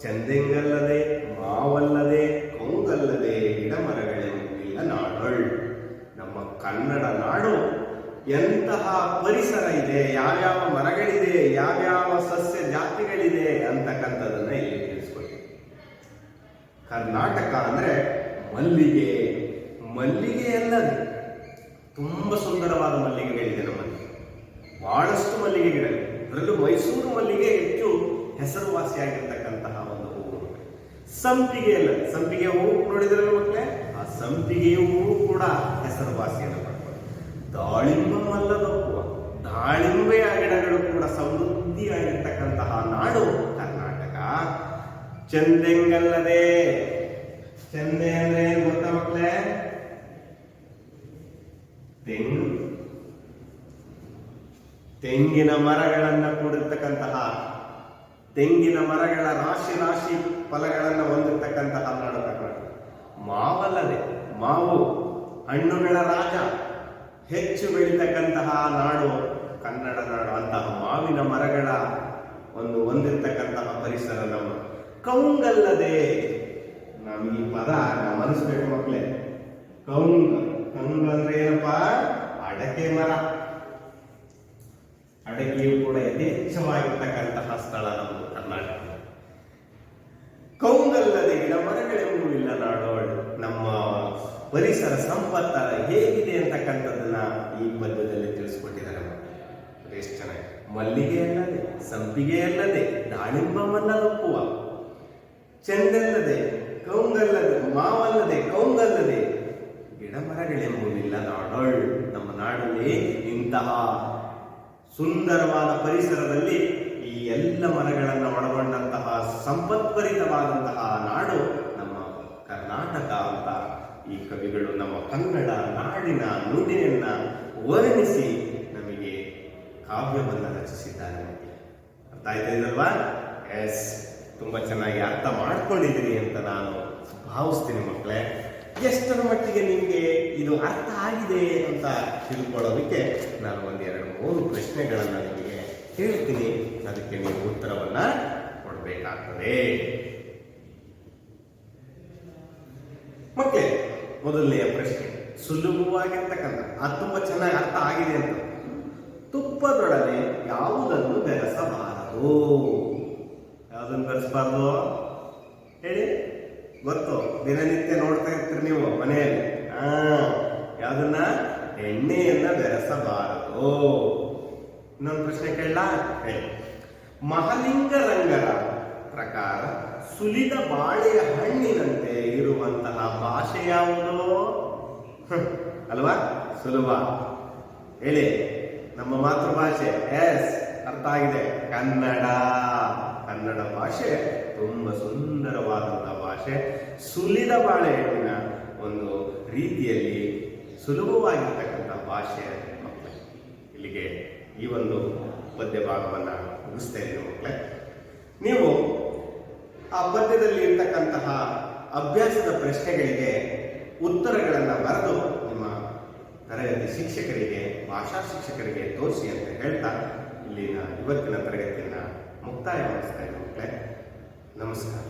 ಚಂದೆಂಗಲ್ಲದೆ ಮಾವಲ್ಲದೆ ಕೊಂಗಲ್ಲದೆ ಗಿಡ ಮರಗಳೆಲ್ಲ ನಾಡೊಳ್. ನಮ್ಮ ಕನ್ನಡ ನಾಡು ಎಂತಹ ಪರಿಸರ ಇದೆ, ಯಾವ್ಯಾವ ಮರಗಳಿದೆ, ಯಾವ್ಯಾವ ಸಸ್ಯ ಜಾತಿಗಳಿದೆ ಅಂತಕ್ಕಂಥದನ್ನ ಇಲ್ಲಿ ತಿಳಿಸ್ಕೊಳ್ತೀವಿ. ಕರ್ನಾಟಕ ಅಂದ್ರೆ ಮಲ್ಲಿಗೆ ಅಲ್ಲದೆ ತುಂಬಾ ಸುಂದರವಾದ ಮಲ್ಲಿಗೆಗಳಿದೆ ನಮ್ಮಲ್ಲಿ. ಬಹಳಷ್ಟು ಮಲ್ಲಿಗೆ ಗಿಡ, ಅದರಲ್ಲೂ ಮೈಸೂರು ಮಲ್ಲಿಗೆ ಹೆಚ್ಚು ಹೆಸರುವಾಸಿಯಾಗಿರ್ತಕ್ಕಂತಹ ಒಂದು ಹೂವು. ಸಂಪಿಗೆ ಅಲ್ಲ, ಸಂಪಿಗೆ ಹೂವು ನೋಡಿದ್ರಲ್ಲ ಮಕ್ಕಳೇ, ಆ ಸಂಪಿಗೆ ಹೂವು ಕೂಡ ಹೆಸರುವಾಸಿಯನ್ನು ಪಡ್ಕೊಂಡು. ದಾಳಿಂಬ ಮಲ್ಲದ ಹೂವು, ದಾಳಿಂಬೆಯ ಗಿಡಗಳು ಕೂಡ ಸಮೃದ್ಧಿಯಾಗಿರ್ತಕ್ಕಂತಹ ನಾಡು ಕರ್ನಾಟಕ. ಚೆಂದೆಂಗಲ್ಲದೆ, ಚೆಂದೆ ಅಂದ್ರೆ ಏನು ಗೊತ್ತಾ ಮಕ್ಕಳೇ? ತೆಂಗು, ತೆಂಗಿನ ಮರಗಳನ್ನ ಕೂಡಿರ್ತಕ್ಕಂತಹ, ತೆಂಗಿನ ಮರಗಳ ರಾಶಿ ರಾಶಿ ಫಲಗಳನ್ನು ಹೊಂದಿರತಕ್ಕಂತಹ ನಾಡು ಕರ್ನಾಟಕ. ಮಾವಲ್ಲದೆ, ಮಾವು ಹಣ್ಣುಗಳ ರಾಜ, ಹೆಚ್ಚು ಬೆಳೀತಕ್ಕಂತಹ ನಾಡು ಕನ್ನಡ ನಾಡು. ಅಂತಹ ಮಾವಿನ ಮರಗಳ ಹೊಂದಿರತಕ್ಕಂತಹ ಪರಿಸರ ನಮ್ಮ. ಕೌಂಗಲ್ಲದೆ, ನಮ್ಗೆ ಈ ಪದ ನಾವು ಮನಸ್ಬೇಕು ಮಕ್ಕಳೇ. ಕೌಂಗ, ಕೌಂಗ ಅಂದ್ರೆ ಏನಪ್ಪಾ? ಅಡಕೆ ಮರ. ಅಡಕೆಯು ಕೂಡ ಯಥೇಚ್ಛವಾಗಿರ್ತಕ್ಕಂತಹ ಸ್ಥಳ ನಮ್ಮದು ಕರ್ನಾಟಕ. ಕೌಂಗಲ್ಲದೆ ಗಿಡ ಮರಗಳೆಂಬೂ ಇಲ್ಲ ನಾಡೋಳು. ನಮ್ಮ ಪರಿಸರ ಸಂಪತ್ತ ಹೇಗಿದೆ ಅಂತಕ್ಕಂಥದ್ದನ್ನ ಈ ಪದ್ಯದಲ್ಲಿ ತಿಳಿಸ್ಕೊಟ್ಟಿದ್ದಾರೆ. ಎಷ್ಟು ಚೆನ್ನಾಗಿ. ಮಲ್ಲಿಗೆ ಅಲ್ಲದೆ, ಸಂಪಿಗೆ ಅಲ್ಲದೆ, ದಾಳಿಂಬವನ್ನಲೊಪ್ಪುವ, ಚೆಂದಲ್ಲದೆ, ಕೌಂಗಲ್ಲದೆ, ಮಾವಲ್ಲದೆ, ಕೌಂಗಲ್ಲದೆ ಗಿಡ ಮರಗಳೆಂಬುದಿಲ್ಲ ನಾಡೋಳು. ನಮ್ಮ ನಾಡಲ್ಲಿ ಇಂತಹ ಸುಂದರವಾದ ಪರಿಸರದಲ್ಲಿ ಈ ಎಲ್ಲ ಮರಗಳನ್ನು ಒಳಗೊಂಡಂತಹ ಸಂಪತ್ಭರಿತವಾದಂತಹ ನಾಡು ನಮ್ಮ ಕರ್ನಾಟಕ ಅಂತ ಈ ಕವಿಗಳು ನಮ್ಮ ಕನ್ನಡ ನಾಡಿನ ನುಡಿಯನ್ನ ವರ್ಣಿಸಿ ನಮಗೆ ಕಾವ್ಯವನ್ನ ರಚಿಸಿದ್ದಾರೆ. ಅರ್ಥ ಆಯ್ತಾ ಇದಲ್ವಾ? ಎಸ್, ತುಂಬಾ ಚೆನ್ನಾಗಿ ಅರ್ಥ ಮಾಡ್ಕೊಂಡಿದ್ದೀರಿ ಅಂತ ನಾನು ಭಾವಿಸ್ತೀನಿ ಮಕ್ಕಳೇ. ಎಷ್ಟರ ಮಟ್ಟಿಗೆ ನಿಮಗೆ ಇದು ಅರ್ಥ ಆಗಿದೆ ಅಂತ ತಿಳ್ಕೊಳ್ಳೋದಕ್ಕೆ ನಾನು 1-2-3 ಪ್ರಶ್ನೆಗಳನ್ನ ನಿಮಗೆ ಹೇಳ್ತೀನಿ. ಅದಕ್ಕೆ ನೀವು ಉತ್ತರವನ್ನ ಕೊಡಬೇಕಾಗ್ತದೆ. ಮತ್ತೆ ಮೊದಲನೆಯ ಪ್ರಶ್ನೆ ಸುಲಭವಾಗಿರ್ತಕ್ಕಂಥ, ಅದು ತುಂಬಾ ಚೆನ್ನಾಗಿ ಅರ್ಥ ಆಗಿದೆ ಅಂತ. ತುಪ್ಪದೊಡನೆ ಯಾವುದನ್ನು ಬೆರೆಸಬಾರದು? ಯಾವುದನ್ನು ಬೆರೆಸಬಾರದು ಹೇಳಿ? ಗೊತ್ತು, ದಿನನಿತ್ಯ ನೋಡ್ತಾ ಇರ್ತೀರಿ ನೀವು ಮನೆಯಲ್ಲಿ. ಯಾವ್ದನ್ನ? ಎಣ್ಣೆಯನ್ನ ಬೆರೆಸಬಾರದು. ಇನ್ನೊಂದು ಪ್ರಶ್ನೆ ಕೇಳಲಾ? ಹೇಳಿ. ಮಹಲಿಂಗ ರಂಗರ ಪ್ರಕಾರ ಸುಲಿದ ಬಾಳೆಯ ಹಣ್ಣಿನಂತೆ ಇರುವಂತಹ ಭಾಷೆ ಯಾವುದು? ಅಲ್ವಾ? ಸುಲಭ. ಹೇಳಿ. ನಮ್ಮ ಮಾತೃಭಾಷೆ. ಎಸ್, ಅರ್ಥ ಆಗಿದೆ. ಕನ್ನಡ. ಕನ್ನಡ ಭಾಷೆ ತುಂಬಾ ಸುಂದರವಾದಂತಹ ಭಾಷೆ. ಸುಲಿದ ಬಾಳೆಹಣ್ಣಿನ ಒಂದು ರೀತಿಯಲ್ಲಿ ಸುಲಭವಾಗಿರ್ತಕ್ಕಂಥ ಭಾಷೆ ಮಕ್ಕಳೇ. ಇಲ್ಲಿಗೆ ಈ ಒಂದು ಪದ್ಯ ಭಾಗವನ್ನ ಮುಗಿಸ್ತಾ ಇದ್ದೀವಿ ಮಕ್ಕಳೇ. ನೀವು ಆ ಪದ್ಯದಲ್ಲಿ ಇರ್ತಕ್ಕಂತಹ ಅಭ್ಯಾಸದ ಪ್ರಶ್ನೆಗಳಿಗೆ ಉತ್ತರಗಳನ್ನು ಬರೆದು ನಿಮ್ಮ ತರಗತಿ ಶಿಕ್ಷಕರಿಗೆ, ಭಾಷಾ ಶಿಕ್ಷಕರಿಗೆ ತೋರಿಸಿ ಅಂತ ಹೇಳ್ತಾ ಇಲ್ಲಿನ ಇವತ್ತಿನ ತರಗತಿಯನ್ನು ಮುಕ್ತಾಯ ಮಾಡಿಸ್ತಾ ಇದ್ದೀನಿ ಮಕ್ಕಳೇ. ನಮಸ್ಕಾರ.